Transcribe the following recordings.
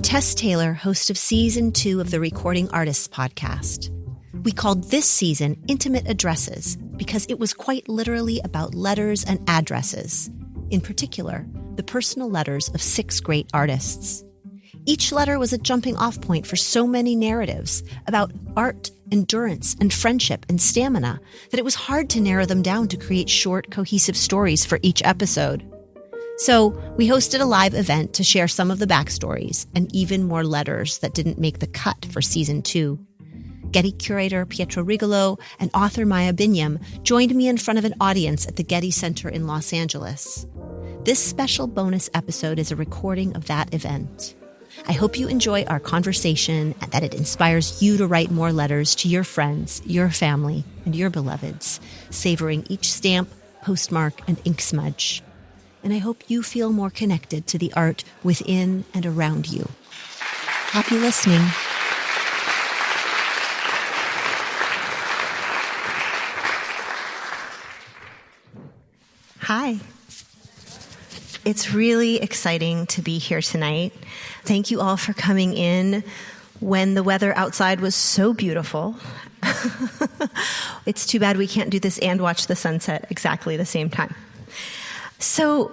Tess Taylor, host of Season 2 of the Recording Artists podcast. We called this season Intimate Addresses because it was quite literally about letters and addresses, in particular, the personal letters of 6 great artists. Each letter was a jumping-off point for so many narratives about art, endurance, and friendship and stamina that it was hard to narrow them down to create short, cohesive stories for each episode. So we hosted a live event to share some of the backstories and even more letters that didn't make the cut for Season 2. Getty curator Pietro Rigolo and author Maya Binyam joined me in front of an audience at the Getty Center in Los Angeles. This special bonus episode is a recording of that event. I hope you enjoy our conversation and that it inspires you to write more letters to your friends, your family, and your beloveds, savoring each stamp, postmark, and ink smudge. And I hope you feel more connected to the art within and around you. Happy listening. Hi. It's really exciting to be here tonight. Thank you all for coming in when the weather outside was so beautiful. It's too bad we can't do this and watch the sunset exactly the same time. So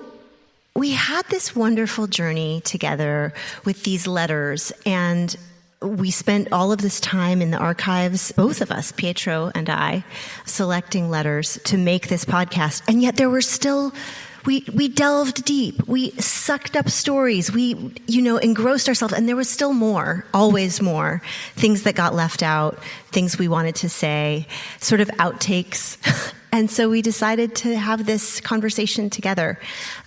we had this wonderful journey together with these letters, and we spent all of this time in the archives, both of us, Pietro and I, selecting letters to make this podcast. And yet there were still, we delved deep. We sucked up stories. We, engrossed ourselves. And there was still more, always more, things that got left out, things we wanted to say, sort of outtakes. And so we decided to have this conversation together.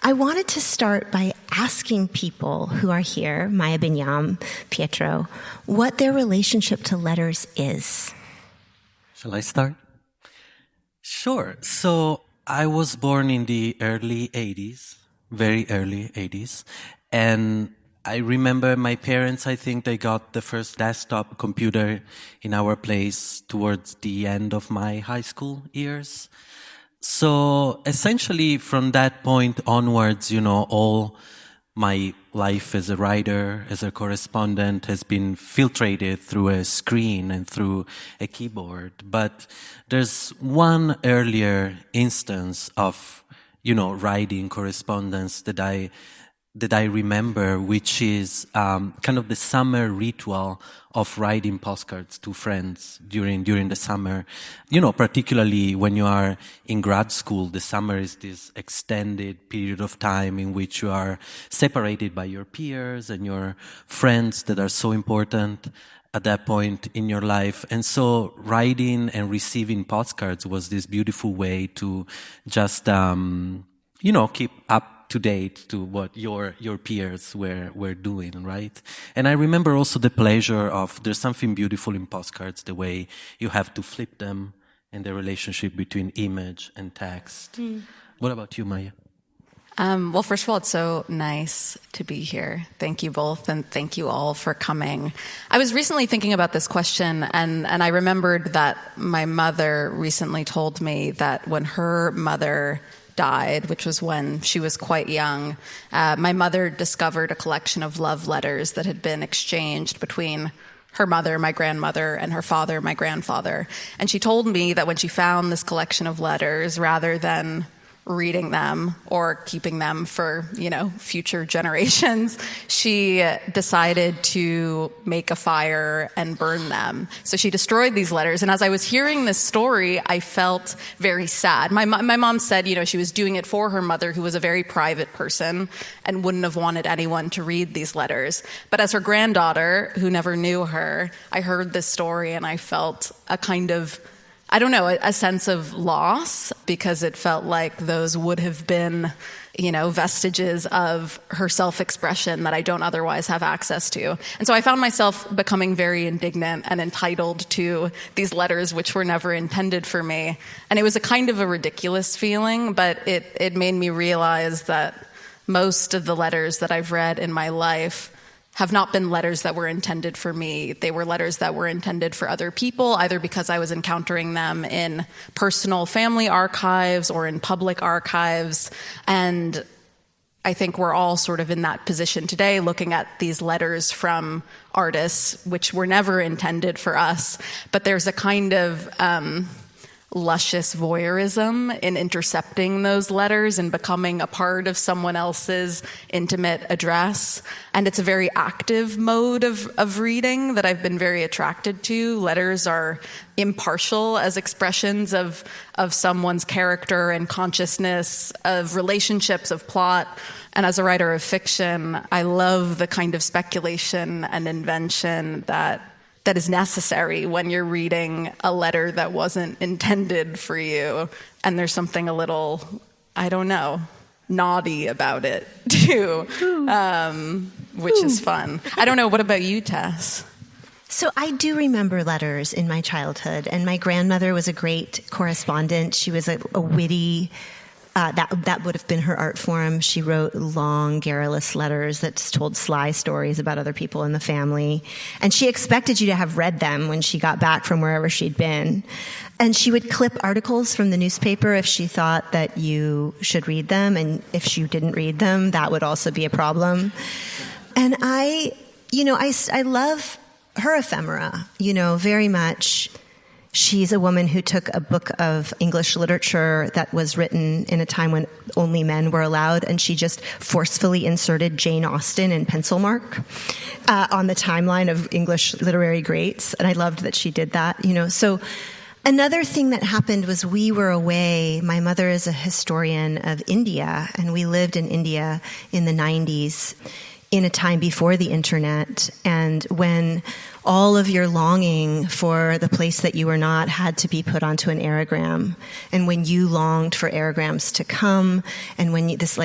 I wanted to start by asking people who are here, Maya Binyam, Pietro, what their relationship to letters is. Shall I start? Sure. So I was born in the early 80s, very early 80s. And I remember my parents, I think they got the first desktop computer in our place towards the end of my high school years. So essentially from that point onwards, all my life as a writer, as a correspondent has been filtrated through a screen and through a keyboard. But there's one earlier instance of, writing correspondence that I remember, which is kind of the summer ritual of writing postcards to friends during the summer. Particularly when you are in grad school, the summer is this extended period of time in which you are separated by your peers and your friends that are so important at that point in your life. And so writing and receiving postcards was this beautiful way to just, keep up to date to what your peers were doing, right? And I remember also the pleasure of, there's something beautiful in postcards, the way you have to flip them and the relationship between image and text. What about you, Maya? Well, first of all, it's so nice to be here. Thank you both, and thank you all for coming. I was recently thinking about this question, and I remembered that my mother recently told me that when her mother died, which was when she was quite young, my mother discovered a collection of love letters that had been exchanged between her mother, my grandmother, and her father, my grandfather. And she told me that when she found this collection of letters, rather than reading them or keeping them for, future generations, she decided to make a fire and burn them. So she destroyed these letters. And as I was hearing this story, I felt very sad. My mom said, she was doing it for her mother, who was a very private person and wouldn't have wanted anyone to read these letters. But as her granddaughter, who never knew her, I heard this story and I felt a kind of, a sense of loss, because it felt like those would have been, vestiges of her self-expression that I don't otherwise have access to. And so I found myself becoming very indignant and entitled to these letters, which were never intended for me. And it was a kind of a ridiculous feeling, but it made me realize that most of the letters that I've read in my life have not been letters that were intended for me. They were letters that were intended for other people, either because I was encountering them in personal family archives or in public archives. And I think we're all sort of in that position today, looking at these letters from artists, which were never intended for us. But there's a kind of luscious voyeurism in intercepting those letters and becoming a part of someone else's intimate address. And it's a very active mode of reading that I've been very attracted to. Letters are impartial as expressions of someone's character and consciousness, of relationships, of plot. And as a writer of fiction, I love the kind of speculation and invention that is necessary when you're reading a letter that wasn't intended for you. And there's something a little, I don't know, naughty about it too, which is fun. I don't know, what about you, Tess? So I do remember letters in my childhood, and my grandmother was a great correspondent. She was a witty, that would have been her art form. She wrote long, garrulous letters that told sly stories about other people in the family. And she expected you to have read them when she got back from wherever she'd been. And she would clip articles from the newspaper if she thought that you should read them. And if you didn't read them, that would also be a problem. And I love her ephemera, very much. She's a woman who took a book of English literature that was written in a time when only men were allowed, and she just forcefully inserted Jane Austen in pencil mark on the timeline of English literary greats. And I loved that she did that, So another thing that happened was we were away. My mother is a historian of India, and we lived in India in the 90s. In a time before the internet, and when all of your longing for the place that you were not had to be put onto an aerogram, and when you longed for aerograms to come, and when this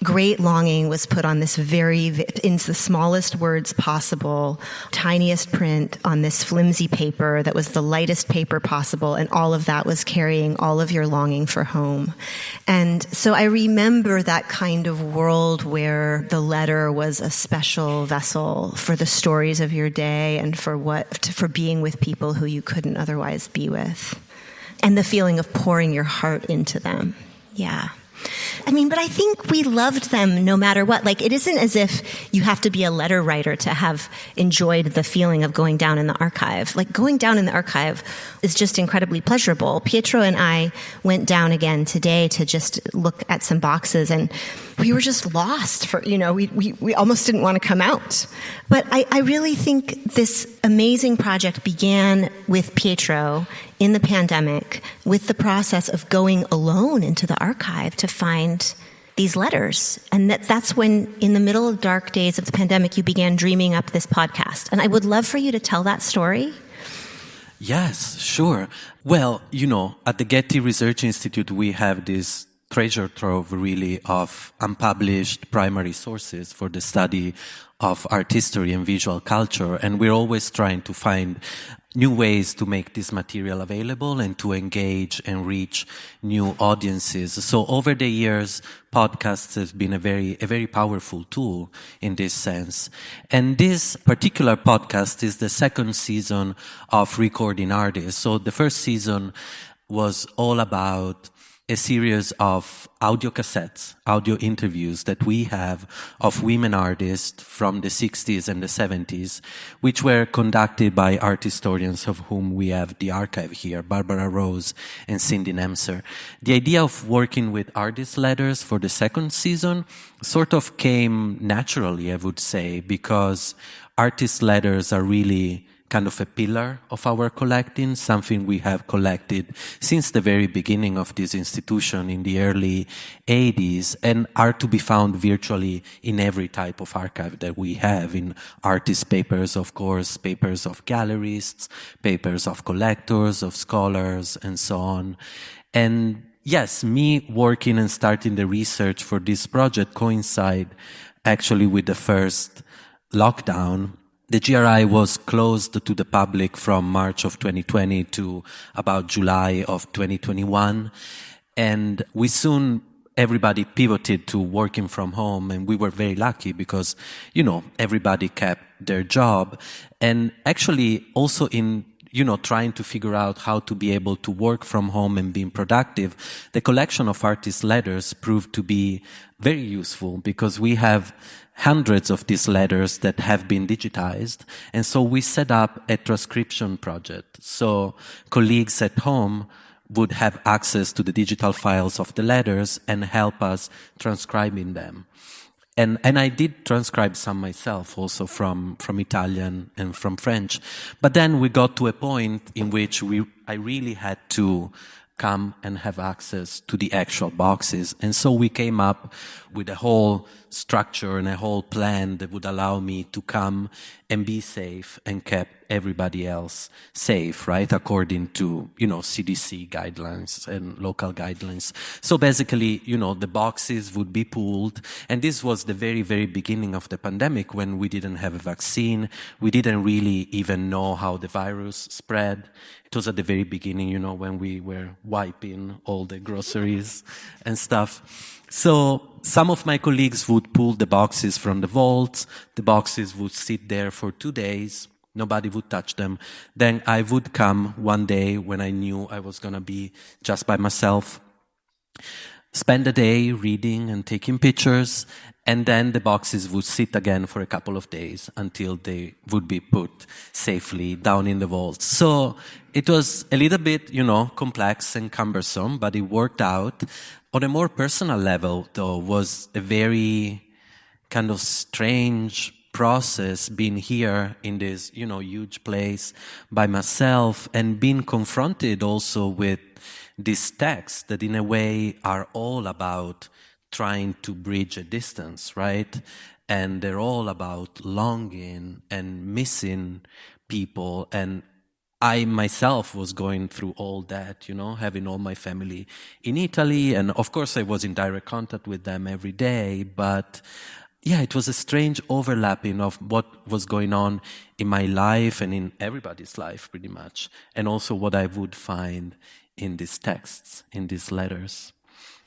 great longing was put on this in the smallest words possible, tiniest print on this flimsy paper that was the lightest paper possible, and all of that was carrying all of your longing for home. And so I remember that kind of world where the letter was a special vessel for the stories of your day and for being with people who you couldn't otherwise be with. And the feeling of pouring your heart into them. Yeah. But I think we loved them no matter what. It isn't as if you have to be a letter writer to have enjoyed the feeling of going down in the archive. Going down in the archive is just incredibly pleasurable. Pietro and I went down again today to just look at some boxes, and we were just lost we almost didn't want to come out. But I really think this amazing project began with Pietro in the pandemic, with the process of going alone into the archive to find these letters. And that's when, in the middle of dark days of the pandemic, you began dreaming up this podcast. And I would love for you to tell that story. Yes, sure. Well, at the Getty Research Institute, we have this treasure trove, really, of unpublished primary sources for the study of art history and visual culture. And we're always trying to find new ways to make this material available and to engage and reach new audiences. So over the years, podcasts have been a very powerful tool in this sense. And this particular podcast is the second season of Recording Artists. So the first season was all about a series of audio cassettes, audio interviews that we have of women artists from the 60s and the 70s, which were conducted by art historians of whom we have the archive here, Barbara Rose and Cindy Nemser. The idea of working with artist letters for the second season sort of came naturally, I would say, because artist letters are really kind of a pillar of our collecting, something we have collected since the very beginning of this institution in the early 80s, and are to be found virtually in every type of archive that we have, in artist papers, of course, papers of gallerists, papers of collectors, of scholars, and so on. And yes, me working and starting the research for this project coincide actually with the first lockdown. The GRI was closed to the public from March of 2020 to about July of 2021. And we soon, everybody pivoted to working from home. And we were very lucky because, everybody kept their job. And actually also trying to figure out how to be able to work from home and being productive, the collection of artist letters proved to be very useful because we have hundreds of these letters that have been digitized. And so we set up a transcription project. So colleagues at home would have access to the digital files of the letters and help us transcribing them. And I did transcribe some myself also from Italian and from French. But then we got to a point in which I really had to come and have access to the actual boxes. And so we came up with a whole structure and a whole plan that would allow me to come and be safe and kept everybody else safe, right? According to, CDC guidelines and local guidelines. So basically, the boxes would be pooled. And this was the very, very beginning of the pandemic when we didn't have a vaccine. We didn't really even know how the virus spread. It was at the very beginning, when we were wiping all the groceries and stuff. So some of my colleagues would pull the boxes from the vaults. The boxes would sit there for 2 days. Nobody would touch them. Then I would come one day when I knew I was going to be just by myself, spend a day reading and taking pictures, and then the boxes would sit again for a couple of days until they would be put safely down in the vaults. So it was a little bit, complex and cumbersome, but it worked out. On a more personal level, though, was a very kind of strange process being here in this, huge place by myself and being confronted also with these texts that in a way are all about trying to bridge a distance, right? And they're all about longing and missing people. And I myself was going through all that, having all my family in Italy. And of course I was in direct contact with them every day, but yeah, it was a strange overlapping of what was going on in my life and in everybody's life pretty much. And also what I would find in these texts, in these letters.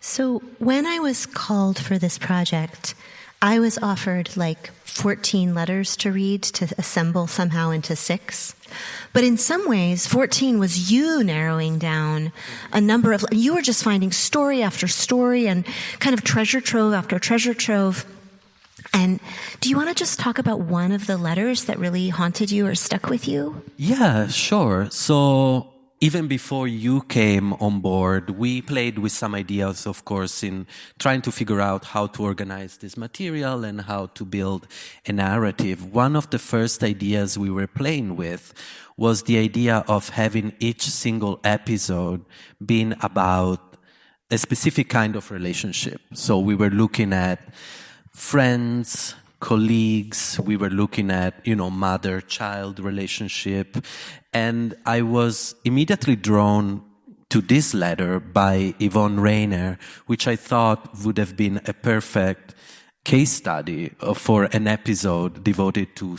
So when I was called for this project, I was offered 14 letters to read to assemble somehow into 6. But in some ways, 14 was you narrowing down a number of, you were just finding story after story and kind of treasure trove after treasure trove. And do you want to just talk about one of the letters that really haunted you or stuck with you? Yeah, sure. So even before you came on board, we played with some ideas, of course, in trying to figure out how to organize this material and how to build a narrative. One of the first ideas we were playing with was the idea of having each single episode being about a specific kind of relationship. So we were looking at friends, colleagues, we were looking at, mother-child relationship. And I was immediately drawn to this letter by Yvonne Rainer, which I thought would have been a perfect case study for an episode devoted to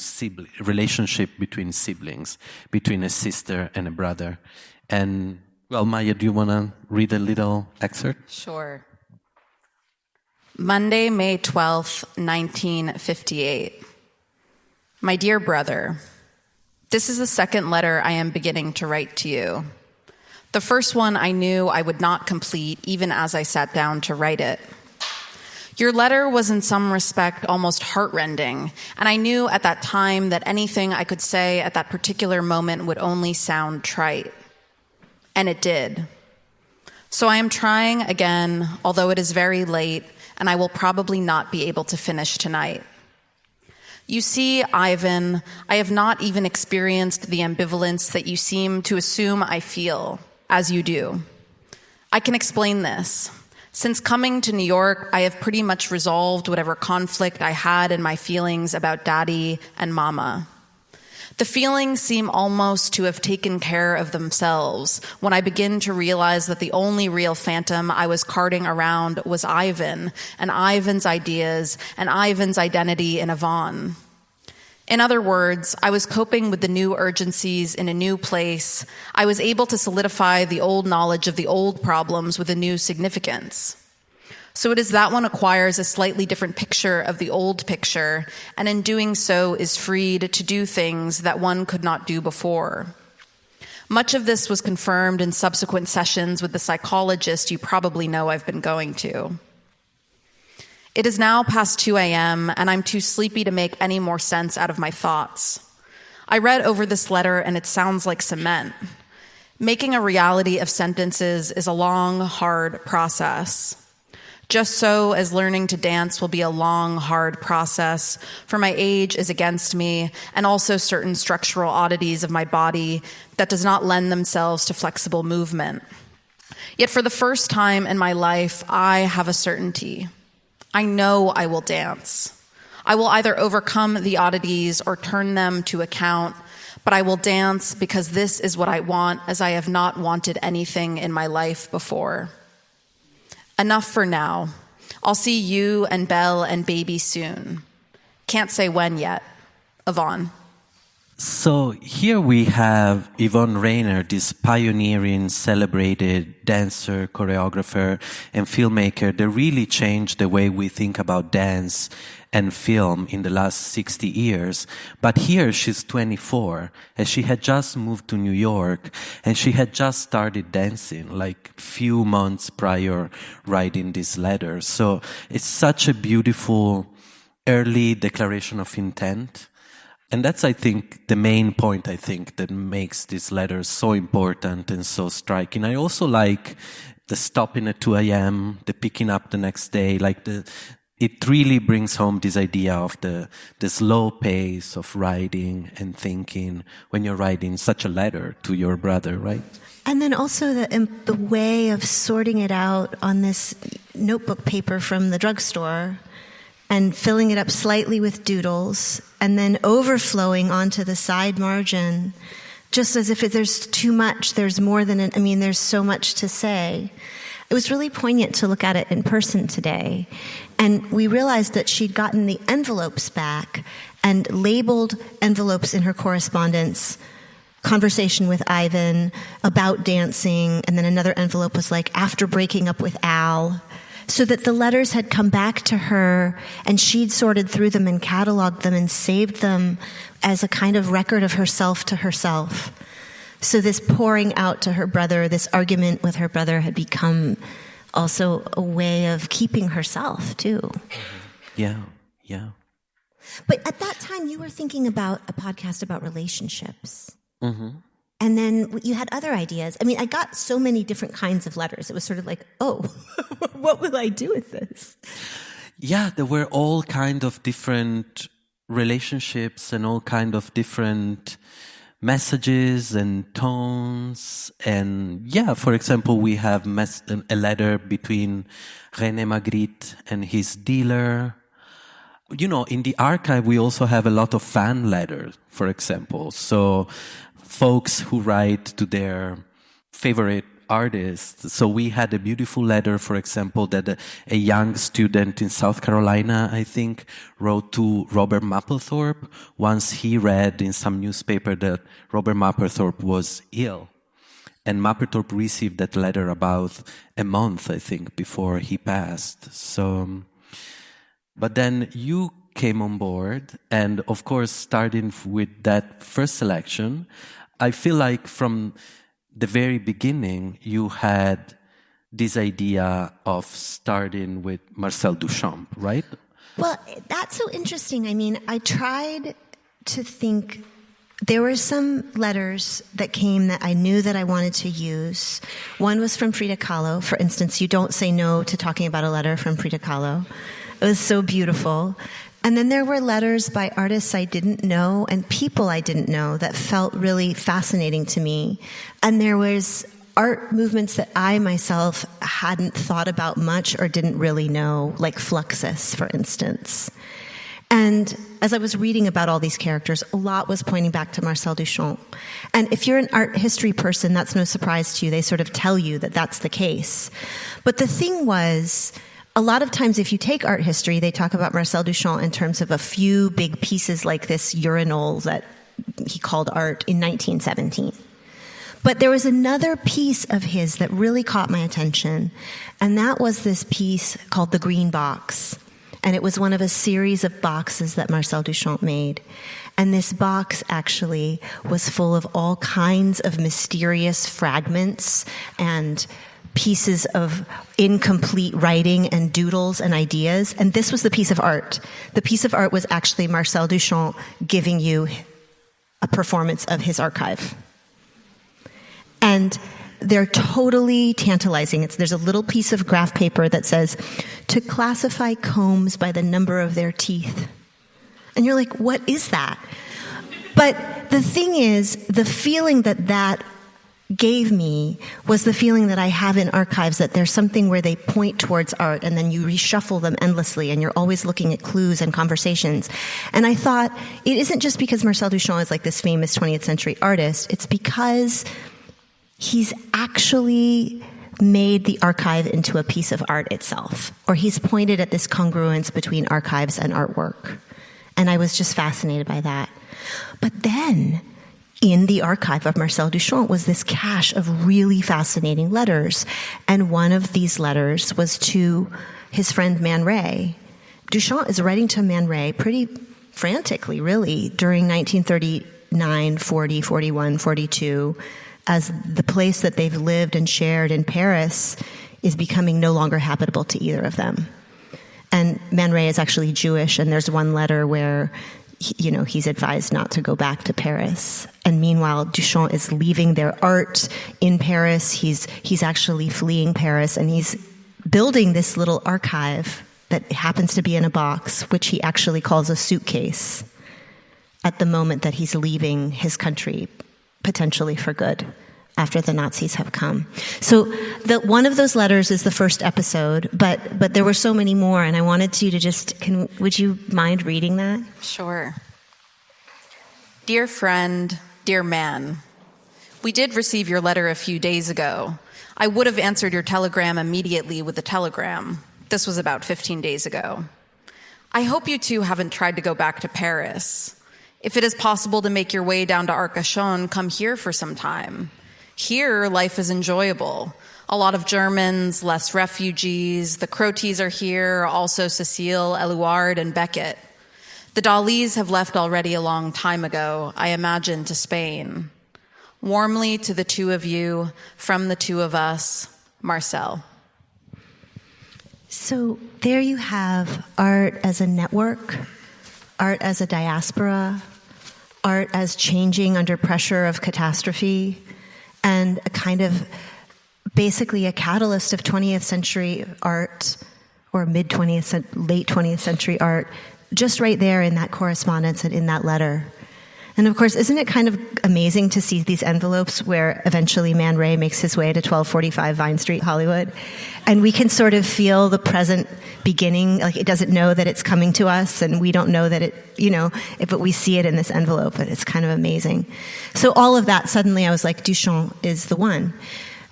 relationship between siblings, between a sister and a brother. And, well, Maya, do you want to read a little excerpt? Sure. Monday, May 12th, 1958. My dear brother, this is the second letter I am beginning to write to you. The first one I knew I would not complete even as I sat down to write it. Your letter was in some respect almost heartrending, and I knew at that time that anything I could say at that particular moment would only sound trite. And it did. So I am trying again, although it is very late, and I will probably not be able to finish tonight. You see, Ivan, I have not even experienced the ambivalence that you seem to assume I feel, as you do. I can explain this. Since coming to New York, I have pretty much resolved whatever conflict I had in my feelings about Daddy and Mama. The feelings seem almost to have taken care of themselves when I begin to realize that the only real phantom I was carting around was Ivan and Ivan's ideas and Ivan's identity in Yvonne. In other words, I was coping with the new urgencies in a new place. I was able to solidify the old knowledge of the old problems with a new significance. So it is that one acquires a slightly different picture of the old picture, and in doing so is freed to do things that one could not do before. Much of this was confirmed in subsequent sessions with the psychologist you probably know I've been going to. It is now past 2 a.m., and I'm too sleepy to make any more sense out of my thoughts. I read over this letter, and it sounds like cement. Making a reality of sentences is a long, hard process. Just so as learning to dance will be a long, hard process, for my age is against me, and also certain structural oddities of my body that does not lend themselves to flexible movement. Yet for the first time in my life, I have a certainty. I know I will dance. I will either overcome the oddities or turn them to account, but I will dance because this is what I want, as I have not wanted anything in my life before. Enough for now. I'll see you and Belle and baby soon. Can't say when yet. Yvonne. So here we have Yvonne Rainer, this pioneering, celebrated dancer, choreographer, and filmmaker that really changed the way we think about dance and film in the last 60 years. But here she's 24, and she had just moved to New York, and she had just started dancing, like few months prior writing this letter. So it's such a beautiful early declaration of intent. And that's, I think, the main point, that makes this letter so important and so striking. I also like the stopping at 2 a.m., the picking up the next day, it really brings home this idea of the slow pace of writing and thinking when you're writing such a letter to your brother, right? And then also the way of sorting it out on this notebook paper from the drugstore and filling it up slightly with doodles and then overflowing onto the side margin, just as if there's too much, there's more than there's so much to say. It was really poignant to look at it in person today. And we realized that she'd gotten the envelopes back and labeled envelopes in her correspondence, conversation with Ivan, about dancing, and then another envelope was like, after breaking up with Al, so that the letters had come back to her and she'd sorted through them and cataloged them and saved them as a kind of record of herself to herself. So this pouring out to her brother, this argument with her brother had become also a way of keeping herself, too. Yeah. But at that time, you were thinking about a podcast about relationships. Mm-hmm. And then you had other ideas. I got so many different kinds of letters. It was sort of like, oh, what will I do with this? Yeah, there were all kind of different relationships and all kind of different messages and tones. And yeah, for example, we have a letter between René Magritte and his dealer. In the archive, we also have a lot of fan letters, for example. So folks who write to their favorite artists. So we had a beautiful letter, for example, that a young student in South Carolina, I think, wrote to Robert Mapplethorpe once he read in some newspaper that Robert Mapplethorpe was ill. And Mapplethorpe received that letter about a month, I think, before he passed. So, but then you came on board, and of course, starting with that first selection, I feel like from the very beginning, you had this idea of starting with Marcel Duchamp, right? Well, that's so interesting. I tried to think. There were some letters that came that I knew that I wanted to use. One was from Frida Kahlo. For instance, you don't say no to talking about a letter from Frida Kahlo. It was so beautiful. And then there were letters by artists I didn't know and people I didn't know that felt really fascinating to me. And there was art movements that I myself hadn't thought about much or didn't really know, like Fluxus, for instance. And as I was reading about all these characters, a lot was pointing back to Marcel Duchamp. And if you're an art history person, that's no surprise to you. They sort of tell you that that's the case. But the thing was, a lot of times if you take art history, they talk about Marcel Duchamp in terms of a few big pieces like this urinal that he called art in 1917. But there was another piece of his that really caught my attention, and that was this piece called The Green Box. And it was one of a series of boxes that Marcel Duchamp made. And this box actually was full of all kinds of mysterious fragments and pieces of incomplete writing and doodles and ideas. And this was the piece of art. The piece of art was actually Marcel Duchamp giving you a performance of his archive. And they're totally tantalizing. There's a little piece of graph paper that says, to classify combs by the number of their teeth. And you're like, what is that? But the thing is, the feeling that gave me was the feeling that I have in archives, that there's something where they point towards art and then you reshuffle them endlessly and you're always looking at clues and conversations. And I thought, it isn't just because Marcel Duchamp is like this famous 20th century artist, it's because he's actually made the archive into a piece of art itself, or he's pointed at this congruence between archives and artwork. And I was just fascinated by that. But then, in the archive of Marcel Duchamp was this cache of really fascinating letters. And one of these letters was to his friend Man Ray. Duchamp is writing to Man Ray pretty frantically, really, during 1939, 40, 41, 42, as the place that they've lived and shared in Paris is becoming no longer habitable to either of them. And Man Ray is actually Jewish, and there's one letter where he's advised not to go back to Paris. And meanwhile, Duchamp is leaving their art in Paris. He's actually fleeing Paris, and he's building this little archive that happens to be in a box, which he actually calls a suitcase, at the moment that he's leaving his country, potentially for good, after the Nazis have come. So one of those letters is the first episode, but there were so many more, and I wanted you to would you mind reading that? Sure. Dear friend, dear man, we did receive your letter a few days ago. I would have answered your telegram immediately with the telegram. This was about 15 days ago. I hope you two haven't tried to go back to Paris. If it is possible to make your way down to Arcachon, come here for some time. Here, life is enjoyable. A lot of Germans, less refugees. The Crotis are here, also Cecile, Eluard, and Beckett. The Dalis have left already a long time ago, I imagine to Spain. Warmly to the two of you, from the two of us, Marcel. So there you have art as a network, art as a diaspora, art as changing under pressure of catastrophe, and a kind of basically a catalyst of 20th century art, or late 20th century art, just right there in that correspondence and in that letter. And of course, isn't it kind of amazing to see these envelopes where eventually Man Ray makes his way to 1245 Vine Street, Hollywood, and we can sort of feel the present beginning, like it doesn't know that it's coming to us, and we don't know that but we see it in this envelope, and it's kind of amazing. So all of that, suddenly I was like, Duchamp is the one.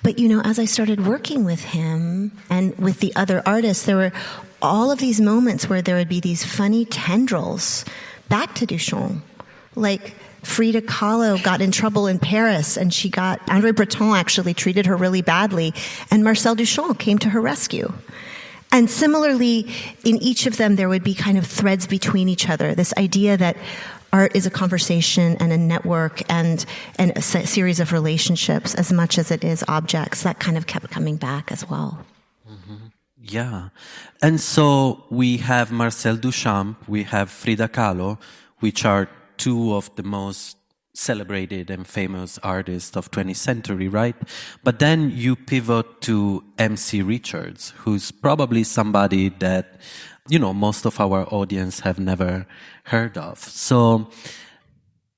But as I started working with him and with the other artists, there were all of these moments where there would be these funny tendrils back to Duchamp. Like Frida Kahlo got in trouble in Paris, and André Breton actually treated her really badly, and Marcel Duchamp came to her rescue. And similarly, in each of them, there would be kind of threads between each other, this idea that art is a conversation and a network and a series of relationships as much as it is objects. That kind of kept coming back as well. Mm-hmm. Yeah. And so we have Marcel Duchamp, we have Frida Kahlo, which are two of the most celebrated and famous artists of 20th century, right? But then you pivot to MC Richards, who's probably somebody that, most of our audience have never heard of. So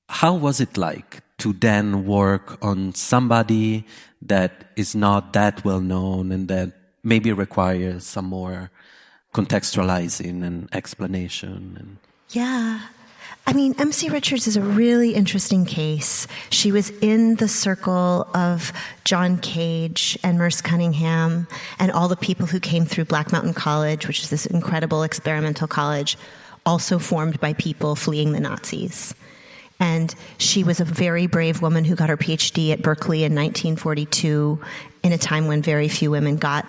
how was it like to then work on somebody that is not that well known and that maybe requires some more contextualizing and explanation? Yeah. MC Richards is a really interesting case. She was in the circle of John Cage and Merce Cunningham and all the people who came through Black Mountain College, which is this incredible experimental college, also formed by people fleeing the Nazis. And she was a very brave woman who got her PhD at Berkeley in 1942, in a time when very few women got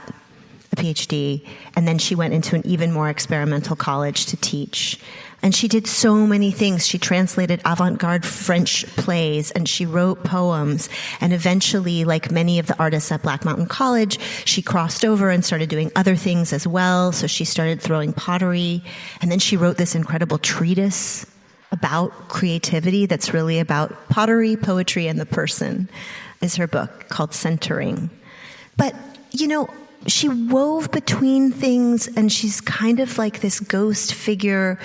a PhD, and then she went into an even more experimental college to teach. And she did so many things. She translated avant-garde French plays, and she wrote poems. And eventually, like many of the artists at Black Mountain College, she crossed over and started doing other things as well. So she started throwing pottery. And then she wrote this incredible treatise about creativity that's really about pottery, poetry, and the person, is her book called Centering. But, you know, she wove between things, and she's kind of like this ghost figure.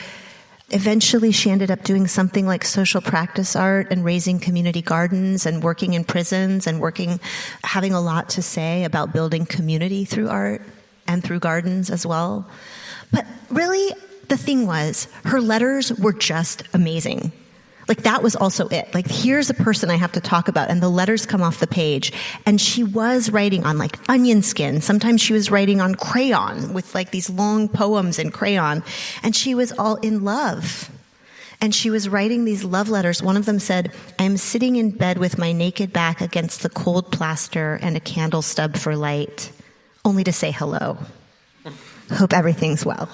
Eventually, she ended up doing something like social practice art and raising community gardens and working in prisons and having a lot to say about building community through art and through gardens as well. But really, the thing was, her letters were just amazing. Like, that was also it. Like, here's a person I have to talk about, and the letters come off the page. And she was writing on, like, onion skin. Sometimes she was writing on crayon with, like, these long poems in crayon. And she was all in love. And she was writing these love letters. One of them said, "I am sitting in bed with my naked back against the cold plaster and a candle stub for light, only to say hello. Hope everything's well."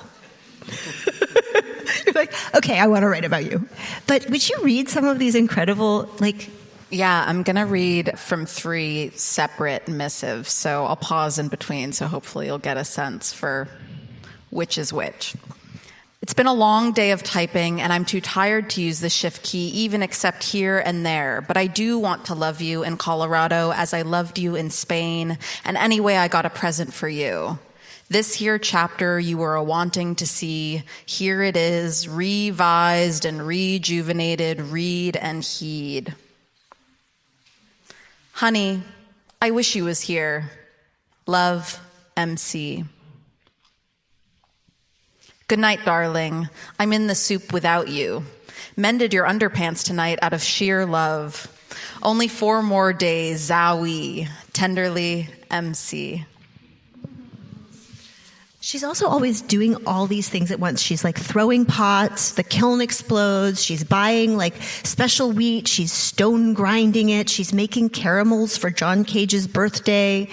You're like, okay, I want to write about you. But would you read some of these incredible, like... Yeah, I'm going to read from 3 separate missives, so I'll pause in between, so hopefully you'll get a sense for which is which. It's been a long day of typing, and I'm too tired to use the shift key, even except here and there. But I do want to love you in Colorado as I loved you in Spain, and anyway, I got a present for you. This here chapter you were a-wanting to see, here it is, revised and rejuvenated, read and heed. Honey, I wish you was here. Love, MC. Good night, darling. I'm in the soup without you. Mended your underpants tonight out of sheer love. Only 4 more days, Zowie. Tenderly, MC. She's also always doing all these things at once. She's like throwing pots, the kiln explodes, she's buying like special wheat, she's stone grinding it, she's making caramels for John Cage's birthday.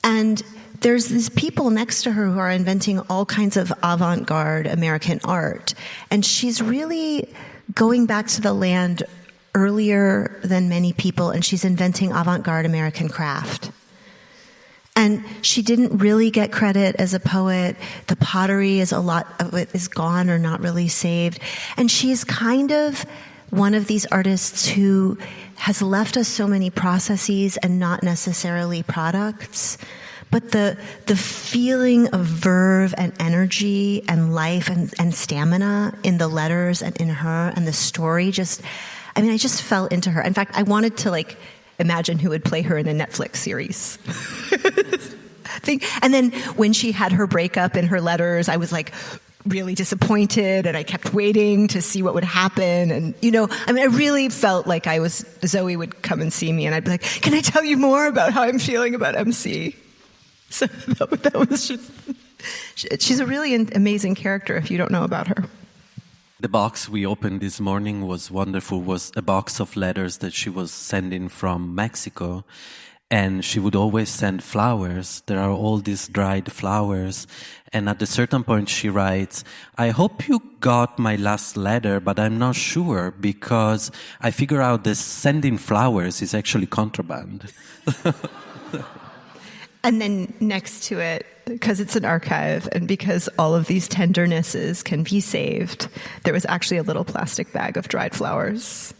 And there's these people next to her who are inventing all kinds of avant-garde American art. And she's really going back to the land earlier than many people, and she's inventing avant-garde American craft. And she didn't really get credit as a poet. The pottery a lot of it is gone or not really saved. And she's kind of one of these artists who has left us so many processes and not necessarily products. But the feeling of verve and energy and life and stamina in the letters and in her and the story I just fell into her. In fact, I wanted to imagine who would play her in a Netflix series. And then when she had her breakup in her letters, I was really disappointed, and I kept waiting to see what would happen. And, I really felt like Zoe would come and see me, and I'd be like, can I tell you more about how I'm feeling about MC? So that was just, she's a really amazing character if you don't know about her. The box we opened this morning was wonderful, was a box of letters that she was sending from Mexico. And she would always send flowers. There are all these dried flowers. And at a certain point she writes, I hope you got my last letter, but I'm not sure because I figure out that sending flowers is actually contraband. And then next to it, because it's an archive and because all of these tendernesses can be saved, there was actually a little plastic bag of dried flowers.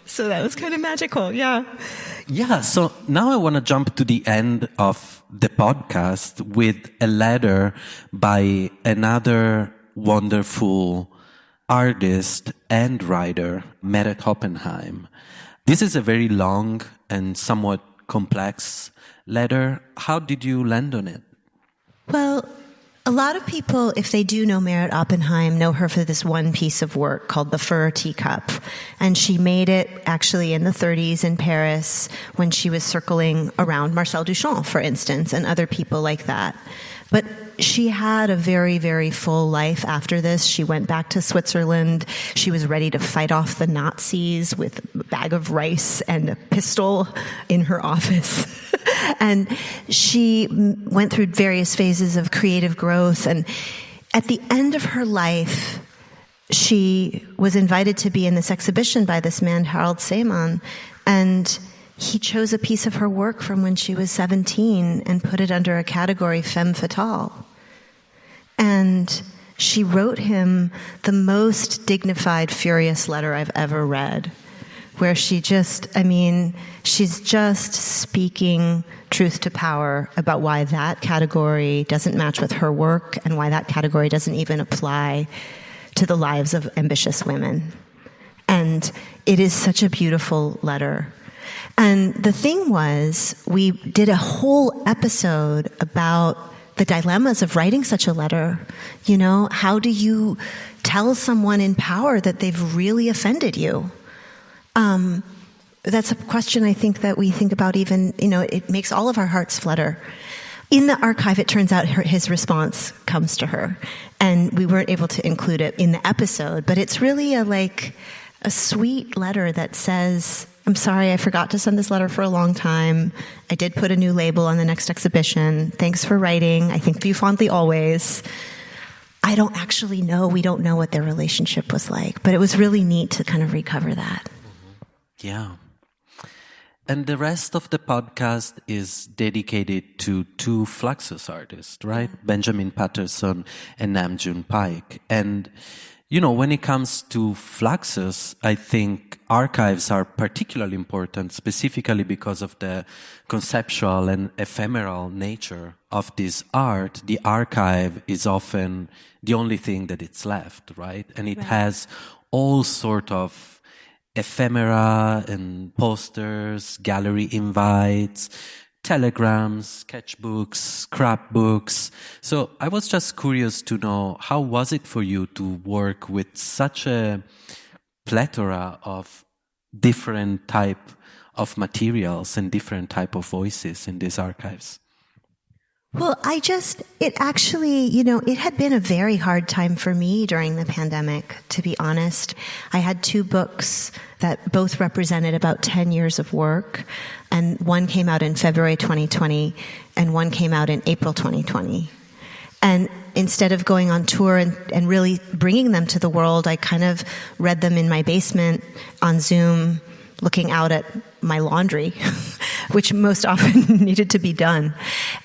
So that was kind of magical, yeah. Yeah, so now I want to jump to the end of the podcast with a letter by another wonderful artist and writer, Meret Oppenheim. This is a very long and somewhat complex letter. How did you land on it? Well, a lot of people, if they do know Meret Oppenheim, know her for this one piece of work called The Fur Teacup. And she made it actually in the 30s in Paris when she was circling around Marcel Duchamp, for instance, and other people like that. But she had a very, very full life after this. She went back to Switzerland. She was ready to fight off the Nazis with a bag of rice and a pistol in her office. And she went through various phases of creative growth. And at the end of her life, she was invited to be in this exhibition by this man, Harold Seemann, and he chose a piece of her work from when she was 17 and put it under a category femme fatale. And she wrote him the most dignified, furious letter I've ever read, where she's just speaking truth to power about why that category doesn't match with her work and why that category doesn't even apply to the lives of ambitious women. And it is such a beautiful letter. And the thing was, we did a whole episode about the dilemmas of writing such a letter. You know, how do you tell someone in power that they've really offended you? That's a question I think that we think about even, it makes all of our hearts flutter. In the archive, it turns out his response comes to her, and we weren't able to include it in the episode, but it's really a sweet letter that says, I'm sorry, I forgot to send this letter for a long time. I did put a new label on the next exhibition. Thanks for writing. I think of you fondly always. I don't actually know. We don't know what their relationship was like, but it was really neat to kind of recover that. Yeah. And the rest of the podcast is dedicated to two Fluxus artists, right? Benjamin Patterson and Namjoon Paik. And, when it comes to Fluxus, I think archives are particularly important, specifically because of the conceptual and ephemeral nature of this art. The archive is often the only thing that it's left, right? And it has all sort of ephemera and posters, gallery invites, telegrams, sketchbooks, scrapbooks. So I was just curious to know, how was it for you to work with such a plethora of different type of materials and different type of voices in these archives? Well, it had been a very hard time for me during the pandemic, to be honest. I had two books that both represented about 10 years of work, and one came out in February 2020, and one came out in April 2020. And instead of going on tour and really bringing them to the world, I kind of read them in my basement on Zoom, looking out at my laundry, which most often needed to be done.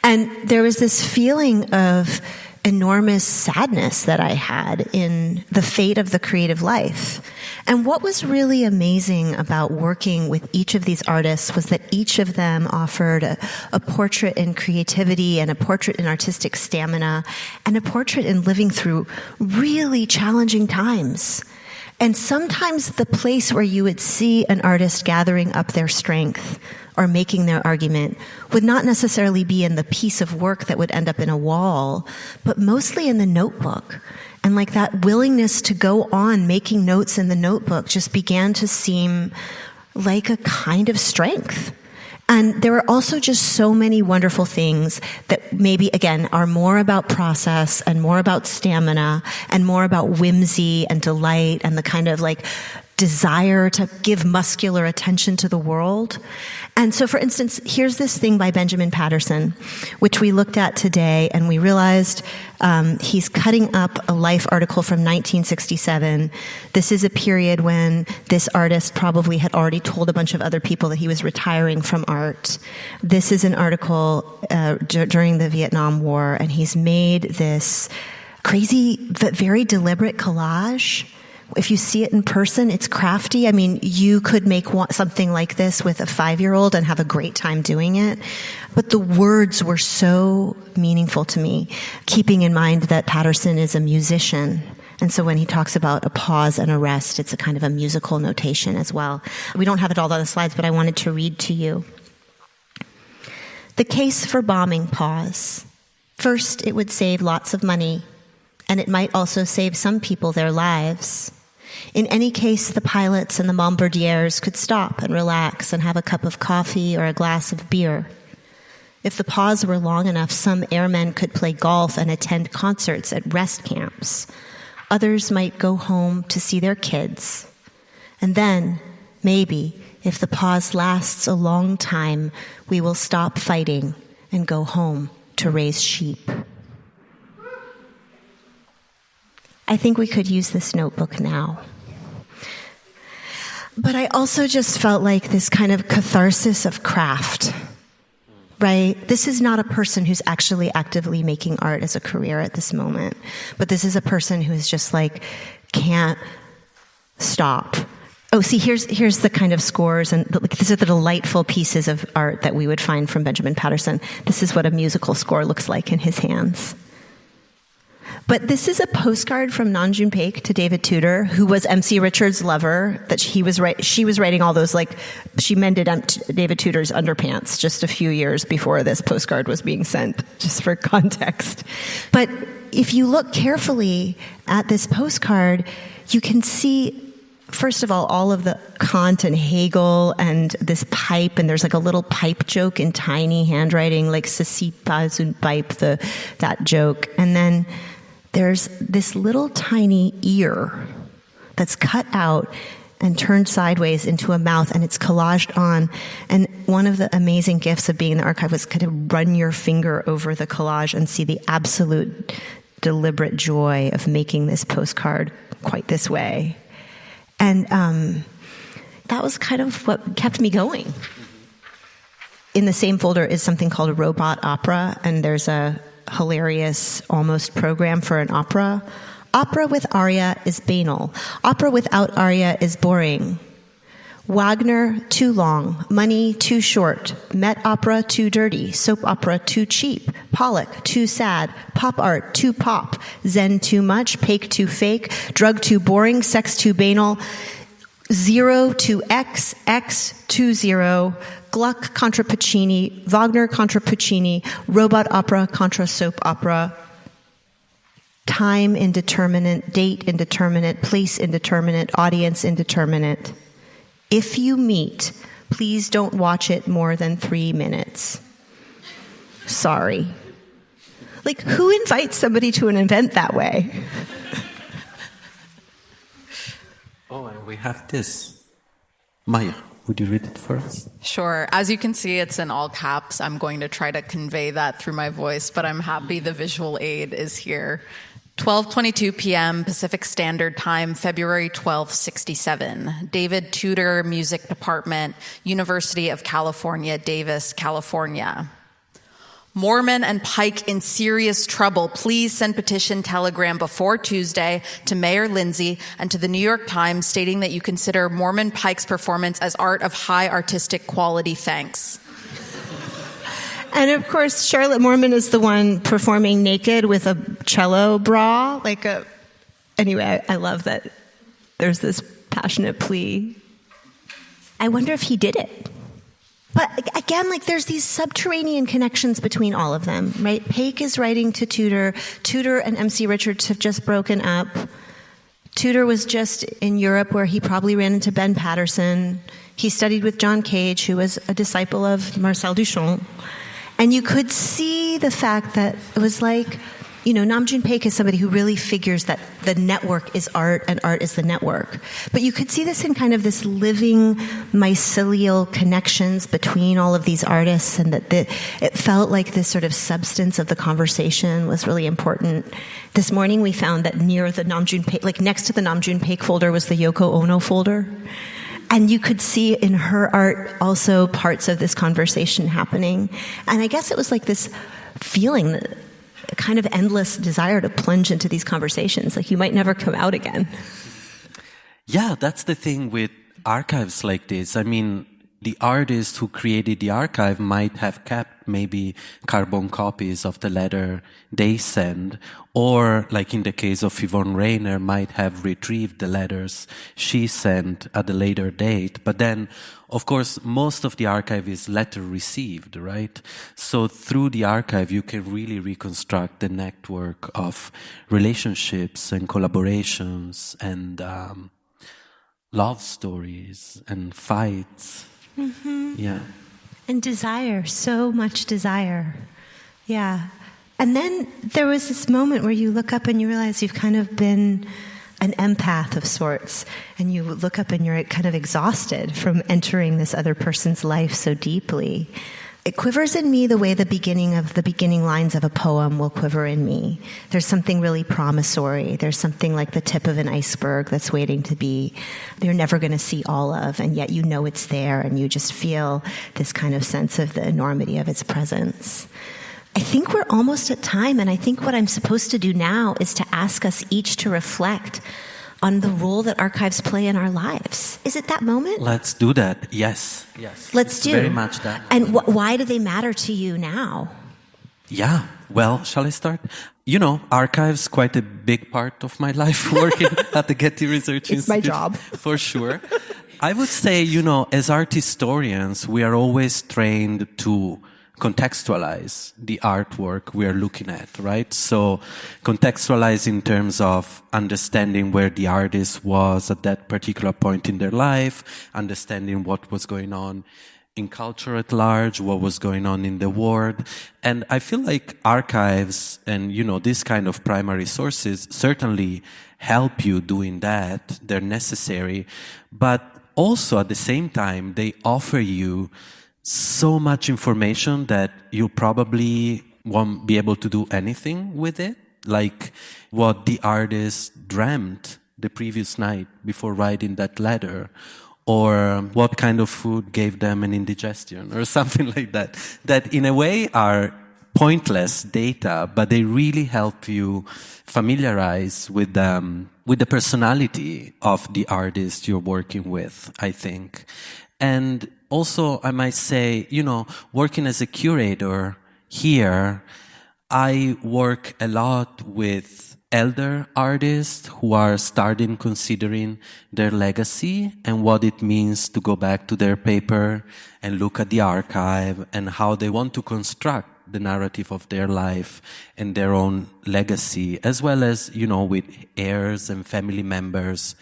And there was this feeling of enormous sadness that I had in the fate of the creative life. And what was really amazing about working with each of these artists was that each of them offered a portrait in creativity and a portrait in artistic stamina and a portrait in living through really challenging times. And sometimes the place where you would see an artist gathering up their strength or making their argument would not necessarily be in the piece of work that would end up in a wall, but mostly in the notebook. And like that willingness to go on making notes in the notebook just began to seem like a kind of strength. And there were also just so many wonderful things that maybe, again, are more about process and more about stamina and more about whimsy and delight and the kind of desire to give muscular attention to the world. And so, for instance, here's this thing by Benjamin Patterson, which we looked at today, and we realized he's cutting up a Life article from 1967. This is a period when this artist probably had already told a bunch of other people that he was retiring from art. This is an article during the Vietnam War, and he's made this crazy but very deliberate collage. If you see it in person, it's crafty. I mean, you could make something like this with a 5-year-old and have a great time doing it. But the words were so meaningful to me, keeping in mind that Patterson is a musician. And so when he talks about a pause and a rest, it's a kind of a musical notation as well. We don't have it all on the slides, but I wanted to read to you. The case for bombing pause. First, it would save lots of money, and it might also save some people their lives. In any case, the pilots and the bombardiers could stop and relax and have a cup of coffee or a glass of beer. If the pause were long enough, some airmen could play golf and attend concerts at rest camps. Others might go home to see their kids. And then, Maybe, if the pause lasts a long time, we will stop fighting and go home to raise sheep. I think we could use this notebook now. But I also just felt like this kind of catharsis of craft, right? This is not a person who's actually actively making art as a career at this moment, but this is a person who is just like, can't stop. Oh, see, here's the kind of scores, and these are the delightful pieces of art that we would find from Benjamin Patterson. This is what a musical score looks like in his hands. But this is a postcard from Namjoon Paik to David Tudor, who was MC Richards' lover. That she was writing all those, like, she mended David Tudor's underpants just a few years before this postcard was being sent, just for context. But if you look carefully at this postcard, you can see, first of all of the Kant and Hegel and this pipe, and there's like a little pipe joke in tiny handwriting, like "Ceci pas une pipe," that joke. And then there's this little tiny ear that's cut out and turned sideways into a mouth, and it's collaged on. And one of the amazing gifts of being in the archive was kind of run your finger over the collage and see the absolute deliberate joy of making this postcard quite this way. And that was kind of what kept me going. In the same folder is something called a robot opera, and there's a hilarious almost program for an opera. Opera with aria is banal. Opera without aria is boring. Wagner, too long. Money, too short. Met opera, too dirty. Soap opera, too cheap. Pollock, too sad. Pop art, too pop. Zen, too much. Paik, too fake. Drug, too boring. Sex, too banal. 0 to X, X to 0. Gluck contra Puccini. Wagner contra Puccini. Robot opera contra soap opera. Time indeterminate. Date indeterminate. Place indeterminate. Audience indeterminate. If you meet, please don't watch it more than 3 minutes. Sorry. Like, who invites somebody to an event that way? Oh, and we have this. Maya, would you read it for us? Sure. As you can see, it's in all caps. I'm going to try to convey that through my voice, but I'm happy the visual aid is here. 12:22 p.m. Pacific Standard Time, February 12th, 67. David Tudor, Music Department, University of California, Davis, California. Mormon and Pike in serious trouble. Please send petition telegram before Tuesday to Mayor Lindsay and to the New York Times stating that you consider Mormon Pike's performance as art of high artistic quality. Thanks. And of course, Charlotte Mormon is the one performing naked with a cello bra. Anyway, I love that there's this passionate plea. I wonder if he did it. But again, there's these subterranean connections between all of them, right? Paik is writing to Tudor. Tudor and MC Richards have just broken up. Tudor was just in Europe, where he probably ran into Ben Patterson. He studied with John Cage, who was a disciple of Marcel Duchamp. And you could see the fact that it was Namjoon Paik is somebody who really figures that the network is art and art is the network. But you could see this in kind of this living mycelial connections between all of these artists, and that it felt like this sort of substance of the conversation was really important. This morning we found that near the Namjoon Paik, next to the Namjoon Paik folder, was the Yoko Ono folder. And you could see in her art also parts of this conversation happening. And I guess it was like this feeling, a kind of endless desire to plunge into these conversations, like you might never come out again. Yeah, that's the thing with archives like this. I mean, the artist who created the archive might have kept maybe carbon copies of the letter they send, or like in the case of Yvonne Rainer, might have retrieved the letters she sent at a later date. But then, of course, most of the archive is letter received, right? So through the archive, you can really reconstruct the network of relationships and collaborations and love stories and fights. Mm-hmm. Yeah. And desire, so much desire. Yeah. And then there was this moment where you look up and you realize you've kind of been an empath of sorts, and you look up and you're kind of exhausted from entering this other person's life so deeply. It quivers in me the way the beginning lines of a poem will quiver in me. There's something really promissory. There's something like the tip of an iceberg that's waiting to be, you're never going to see all of, and yet you know it's there, and you just feel this kind of sense of the enormity of its presence. I think we're almost at time, and I think what I'm supposed to do now is to ask us each to reflect on the role that archives play in our lives. Is it that moment? Let's do that. Yes. Let's do. Very much that. And why do they matter to you now? Yeah. Well, shall I start? Archives quite a big part of my life working at the Getty Research Institute. It's my job. For sure. I would say, as art historians, we are always trained to contextualize the artwork we are looking at, right? So contextualize in terms of understanding where the artist was at that particular point in their life, understanding what was going on in culture at large, what was going on in the world. And I feel like archives and, this kind of primary sources certainly help you doing that. They're necessary. But also at the same time, they offer you so much information that you probably won't be able to do anything with it, like what the artist dreamt the previous night before writing that letter, or what kind of food gave them an indigestion, or something like that, that in a way are pointless data, but they really help you familiarize with the personality of the artist you're working with, I think. And also, I might say, working as a curator here, I work a lot with elder artists who are starting considering their legacy and what it means to go back to their paper and look at the archive and how they want to construct the narrative of their life and their own legacy, as well as, with heirs and family members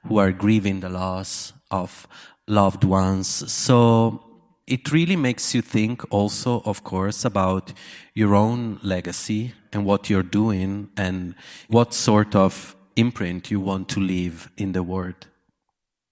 who are grieving the loss of loved ones. So it really makes you think also, of course, about your own legacy and what you're doing and what sort of imprint you want to leave in the world.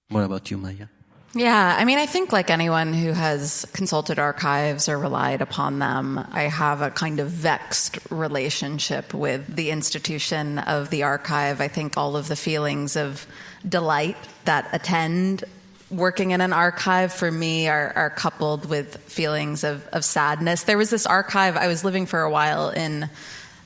What about you, Maya? Yeah, I think like anyone who has consulted archives or relied upon them, I have a kind of vexed relationship with the institution of the archive. I think all of the feelings of delight that attend working in an archive for me are coupled with feelings of sadness. There was this archive, I was living for a while in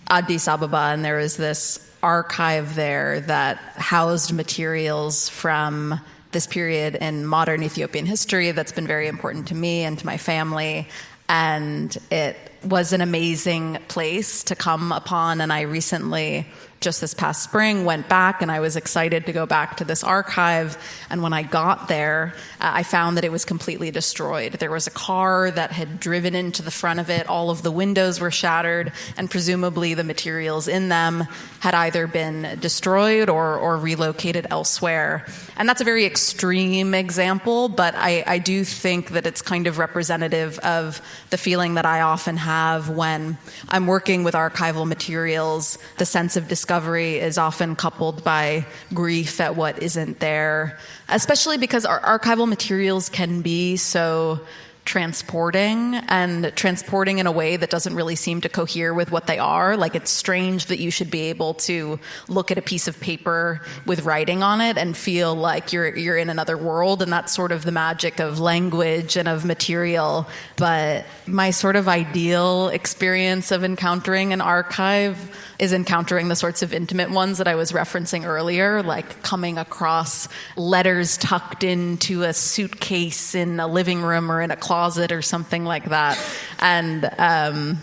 Addis Ababa, and there was this archive there that housed materials from this period in modern Ethiopian history that's been very important to me and to my family. And it was an amazing place to come upon. And I recently, just this past spring, went back, and I was excited to go back to this archive. And when I got there, I found that it was completely destroyed. There was a car that had driven into the front of it. All of the windows were shattered, and presumably the materials in them had either been destroyed or relocated elsewhere. And that's a very extreme example, but I do think that it's kind of representative of the feeling that I often have when I'm working with archival materials. The sense of discovery is often coupled by grief at what isn't there, especially because our archival materials can be so transporting in a way that doesn't really seem to cohere with what they are. Like, it's strange that you should be able to look at a piece of paper with writing on it and feel like you're in another world, and that's sort of the magic of language and of material. But my sort of ideal experience of encountering an archive is encountering the sorts of intimate ones that I was referencing earlier, like coming across letters tucked into a suitcase in a living room or in a closet or something like that. And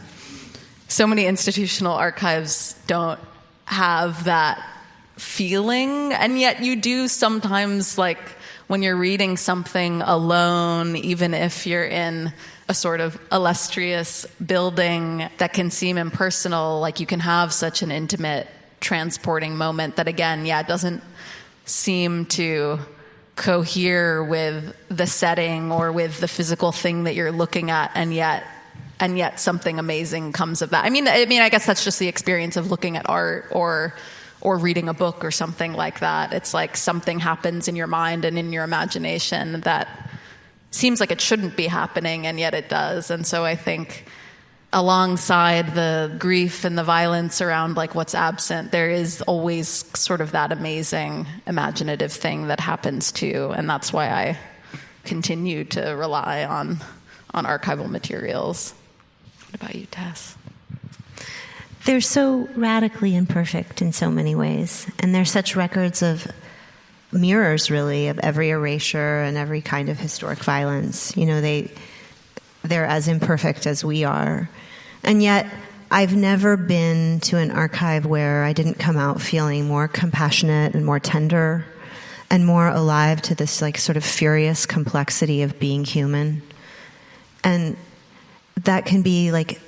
so many institutional archives don't have that feeling, and yet you do sometimes, like when you're reading something alone, even if you're in a sort of illustrious building that can seem impersonal, like you can have such an intimate, transporting moment that, again, doesn't seem to cohere with the setting or with the physical thing that you're looking at, and yet something amazing comes of that. I mean, I guess that's just the experience of looking at art or or reading a book or something like that. It's like something happens in your mind and in your imagination that seems like it shouldn't be happening, and yet it does. And so I think alongside the grief and the violence around like what's absent, there is always sort of that amazing imaginative thing that happens too. And that's why I continue to rely on archival materials. What about you, Tess? They're so radically imperfect in so many ways. And they're such records of mirrors, really, of every erasure and every kind of historic violence. You know, they're as imperfect as we are. And yet, I've never been to an archive where I didn't come out feeling more compassionate and more tender and more alive to this like sort of furious complexity of being human. And that can be like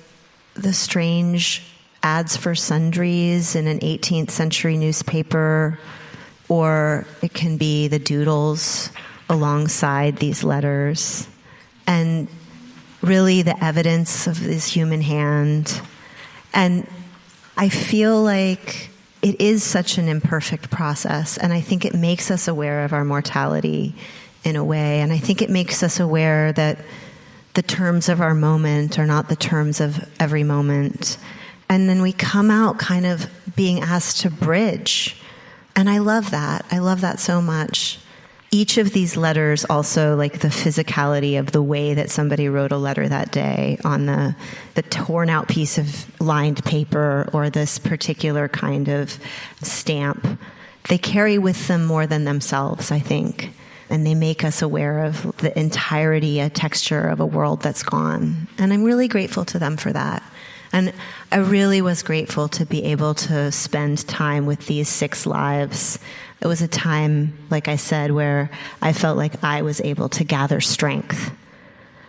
the strange ads for sundries in an 18th century newspaper, or it can be the doodles alongside these letters. And really the evidence of this human hand. And I feel like it is such an imperfect process, and I think it makes us aware of our mortality in a way, and I think it makes us aware that the terms of our moment are not the terms of every moment. And then we come out kind of being asked to bridge. And I love that. I love that so much. Each of these letters also, like the physicality of the way that somebody wrote a letter that day on the torn out piece of lined paper or this particular kind of stamp, they carry with them more than themselves, I think. And they make us aware of the entirety, a texture of a world that's gone. And I'm really grateful to them for that. And I really was grateful to be able to spend time with these 6 lives. It was a time, like I said, where I felt like I was able to gather strength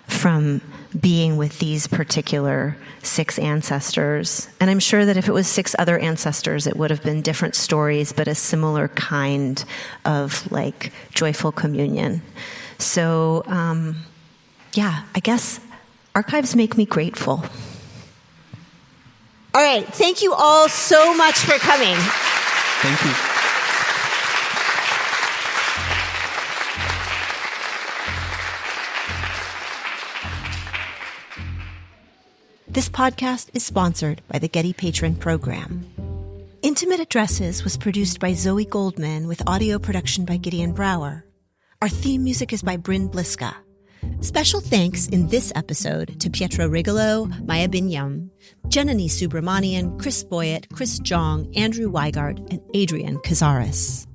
from being with these particular 6 ancestors. And I'm sure that if it was 6 other ancestors, it would have been different stories, but a similar kind of like joyful communion. So, yeah, I guess archives make me grateful. All right. Thank you all so much for coming. Thank you. This podcast is sponsored by the Getty Patron Program. Intimate Addresses was produced by Zoe Goldman with audio production by Gideon Brower. Our theme music is by Bryn Bliska. Special thanks in this episode to Pietro Rigolo, Maya Binyam, Janani Subramanian, Chris Boyett, Chris Jong, Andrew Weigart, and Adrian Cazares.